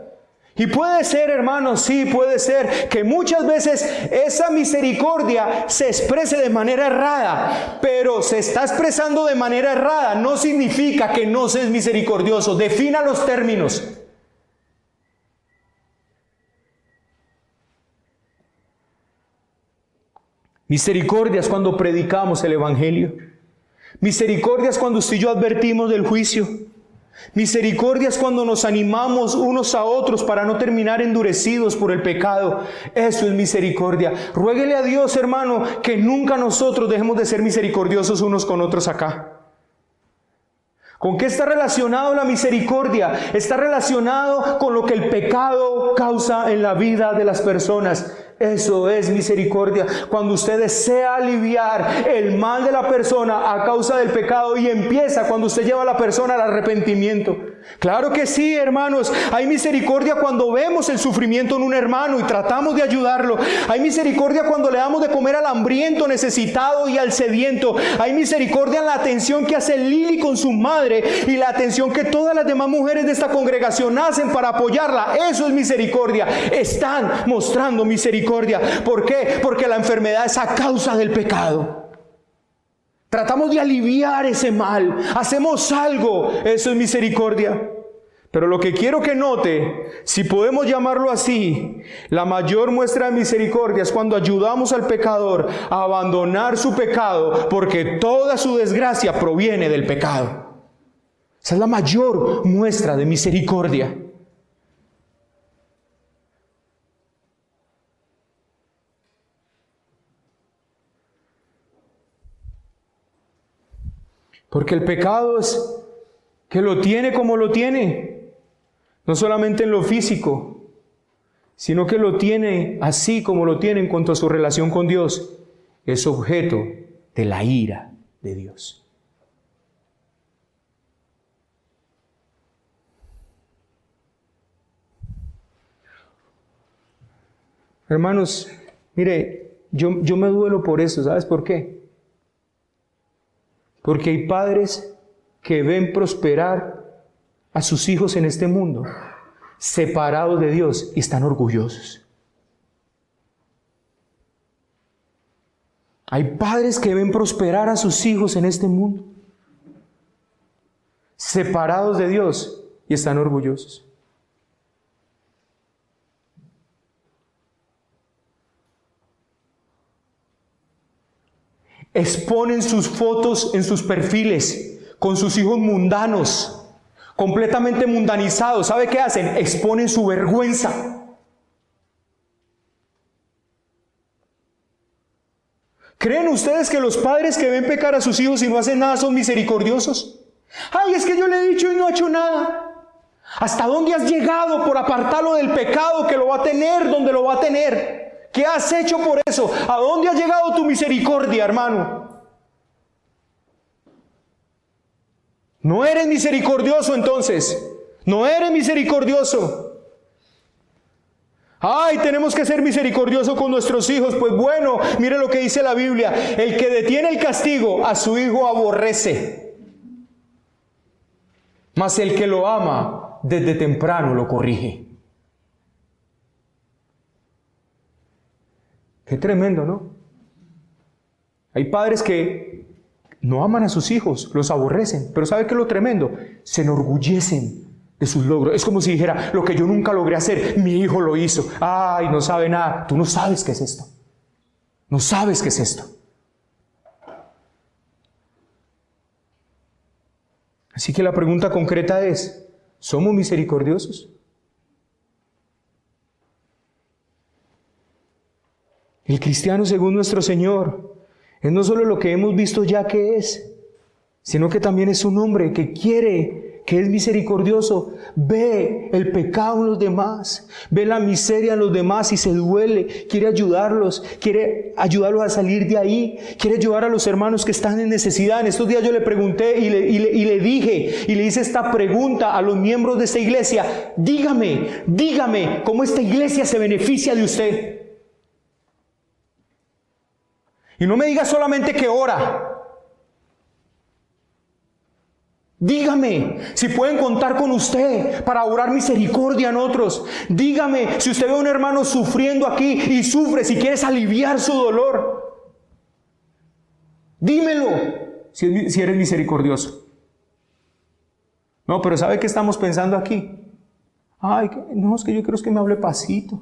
Y puede ser, hermanos, sí, puede ser que muchas veces esa misericordia se exprese de manera errada, pero se está expresando de manera errada no significa que no se es misericordioso. Defina los términos. Misericordia es cuando predicamos el Evangelio. Misericordia es cuando usted y yo advertimos del juicio. Misericordia es cuando nos animamos unos a otros para no terminar endurecidos por el pecado. Eso es misericordia. Ruéguele a Dios, hermano, que nunca nosotros dejemos de ser misericordiosos unos con otros acá. ¿Con qué está relacionado la misericordia? Está relacionado con lo que el pecado causa en la vida de las personas. Eso es misericordia. Cuando usted desea aliviar el mal de la persona a causa del pecado, y empieza cuando usted lleva a la persona al arrepentimiento. Claro que sí, hermanos. Hay misericordia cuando vemos el sufrimiento en un hermano y tratamos de ayudarlo. Hay misericordia cuando le damos de comer al hambriento, necesitado y al sediento. Hay misericordia en la atención que hace Lili con su madre y la atención que todas las demás mujeres de esta congregación hacen para apoyarla. Eso es misericordia. Están mostrando misericordia. ¿Por qué? Porque la enfermedad es a causa del pecado. Tratamos de aliviar ese mal. Hacemos algo. Eso es misericordia. Pero lo que quiero que note, si podemos llamarlo así, la mayor muestra de misericordia es cuando ayudamos al pecador a abandonar su pecado, porque toda su desgracia proviene del pecado. Esa es la mayor muestra de misericordia. Porque el pecado es que lo tiene como lo tiene, no solamente en lo físico, sino que lo tiene así como lo tiene en cuanto a su relación con Dios. Es objeto de la ira de Dios. Hermanos, mire, yo me duelo por eso. ¿Sabes por qué? Porque hay padres que ven prosperar a sus hijos en este mundo, separados de Dios, y están orgullosos. Hay padres que ven prosperar a sus hijos en este mundo, separados de Dios, y están orgullosos. Exponen sus fotos en sus perfiles con sus hijos mundanos, completamente mundanizados. ¿Sabe qué hacen? Exponen su vergüenza. ¿Creen ustedes que los padres que ven pecar a sus hijos y no hacen nada son misericordiosos? Ay, es que yo le he dicho y no ha hecho nada. ¿Hasta dónde has llegado por apartarlo del pecado que lo va a tener donde lo va a tener? ¿Qué has hecho por eso? ¿A dónde ha llegado tu misericordia, hermano? No eres misericordioso entonces. No eres misericordioso. Ay, tenemos que ser misericordiosos con nuestros hijos. Pues bueno, mire lo que dice la Biblia. El que detiene el castigo a su hijo aborrece, mas el que lo ama desde temprano lo corrige. Qué tremendo, ¿no? Hay padres que no aman a sus hijos, los aborrecen, pero ¿sabe qué es lo tremendo? Se enorgullecen de sus logros. Es como si dijera, lo que yo nunca logré hacer, mi hijo lo hizo. Ay, no sabe nada. Tú no sabes qué es esto. No sabes qué es esto. Así que la pregunta concreta es, ¿somos misericordiosos? El cristiano según nuestro Señor es no solo lo que hemos visto ya que es, sino que también es un hombre que quiere, que es misericordioso, ve el pecado en los demás, ve la miseria en los demás y se duele, quiere ayudarlos a salir de ahí, quiere ayudar a los hermanos que están en necesidad. En estos días yo le pregunté y le hice esta pregunta a los miembros de esta iglesia: dígame cómo esta iglesia se beneficia de usted. Y no me diga solamente que ora. Dígame si pueden contar con usted para orar misericordia en otros. Dígame si usted ve a un hermano sufriendo aquí y sufre, si quieres aliviar su dolor. Dímelo si eres misericordioso. No, pero ¿sabe qué estamos pensando aquí? Ay, no, es que yo quiero que me hable pasito.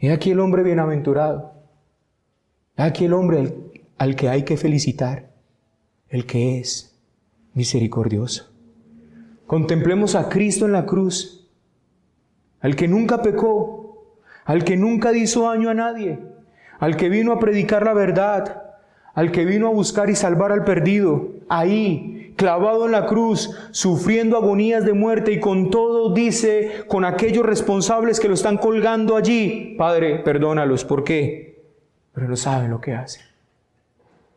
He aquí el hombre bienaventurado. He aquí el hombre al que hay que felicitar, el que es misericordioso. Contemplemos a Cristo en la cruz, al que nunca pecó, al que nunca hizo daño a nadie, al que vino a predicar la verdad, al que vino a buscar y salvar al perdido, ahí, clavado en la cruz, sufriendo agonías de muerte, y con todo dice, con aquellos responsables que lo están colgando allí: Padre, perdónalos. ¿Por qué? Pero no saben lo que hacen.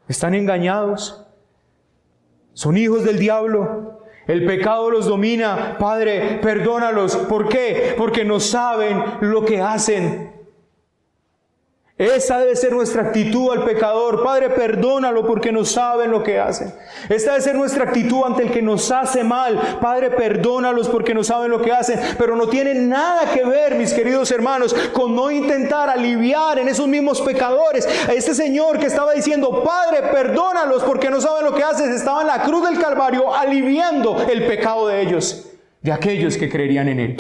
Están engañados, son hijos del diablo, el pecado los domina. Padre, perdónalos. ¿Por qué? Porque no saben lo que hacen. Esa debe ser nuestra actitud al pecador. Padre, perdónalo porque no saben lo que hacen. Esta debe ser nuestra actitud ante el que nos hace mal. Padre, perdónalos porque no saben lo que hacen. Pero no tiene nada que ver, mis queridos hermanos, con no intentar aliviar en esos mismos pecadores. Este Señor que estaba diciendo: Padre, perdónalos porque no saben lo que hacen, estaba en la cruz del Calvario aliviando el pecado de ellos, de aquellos que creerían en Él.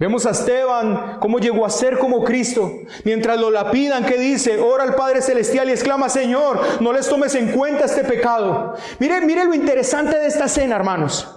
Vemos a Esteban cómo llegó a ser como Cristo. Mientras lo lapidan, ¿qué dice? Ora al Padre Celestial y exclama: Señor, no les tomes en cuenta este pecado. Mire lo interesante de esta escena, hermanos.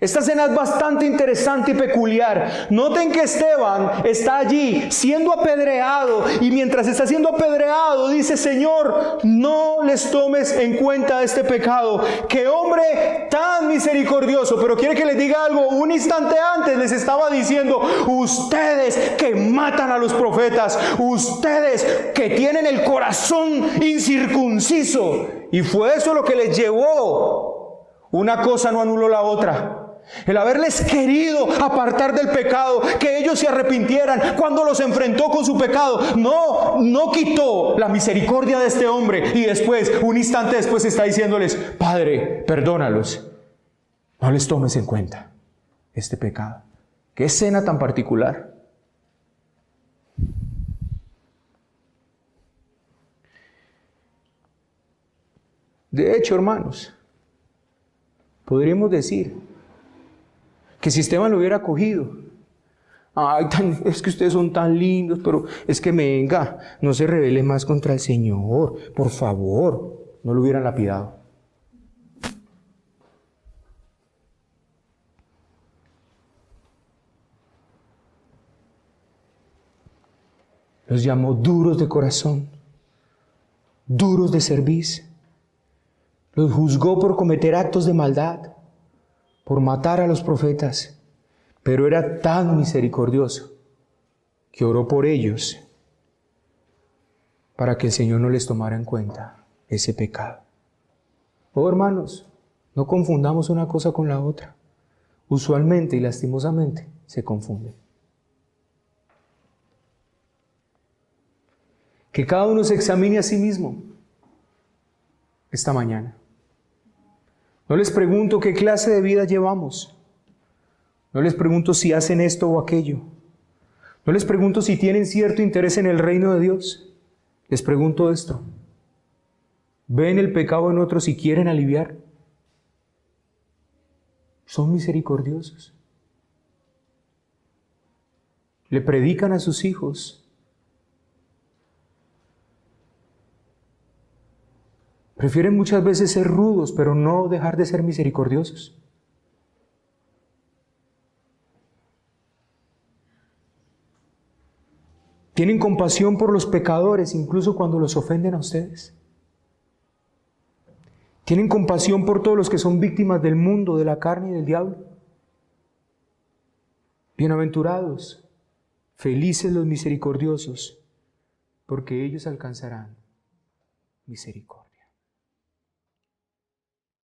Esta escena es bastante interesante y peculiar. Noten que Esteban está allí siendo apedreado, y mientras está siendo apedreado dice: Señor, no les tomes en cuenta este pecado. ¡Qué hombre tan misericordioso! Pero quiere que les diga algo. Un instante antes les estaba diciendo: ustedes que matan a los profetas, ustedes que tienen el corazón incircunciso. Y fue eso lo que les llevó. Una cosa no anuló la otra. El haberles querido apartar del pecado, que ellos se arrepintieran cuando los enfrentó con su pecado, no quitó la misericordia de este hombre. Y después, un instante después, está diciéndoles: Padre, perdónalos, no les tomes en cuenta este pecado. Qué escena tan particular. De hecho, hermanos, podríamos decir que si Esteban lo hubiera cogido: ay, es que ustedes son tan lindos, pero es que venga, no se rebele más contra el Señor, por favor, no lo hubieran lapidado. Los llamó duros de corazón, duros de cerviz. Los juzgó por cometer actos de maldad, por matar a los profetas, pero era tan misericordioso que oró por ellos para que el Señor no les tomara en cuenta ese pecado. Oh, hermanos, no confundamos una cosa con la otra. Usualmente y lastimosamente se confunden. Que cada uno se examine a sí mismo esta mañana. No les pregunto qué clase de vida llevamos. No les pregunto si hacen esto o aquello. No les pregunto si tienen cierto interés en el reino de Dios. Les pregunto esto: ¿ven el pecado en otros y quieren aliviar? ¿Son misericordiosos? ¿Le predican a sus hijos? Prefieren muchas veces ser rudos, pero no dejar de ser misericordiosos. Tienen compasión por los pecadores, incluso cuando los ofenden a ustedes. Tienen compasión por todos los que son víctimas del mundo, de la carne y del diablo. Bienaventurados, felices los misericordiosos, porque ellos alcanzarán misericordia.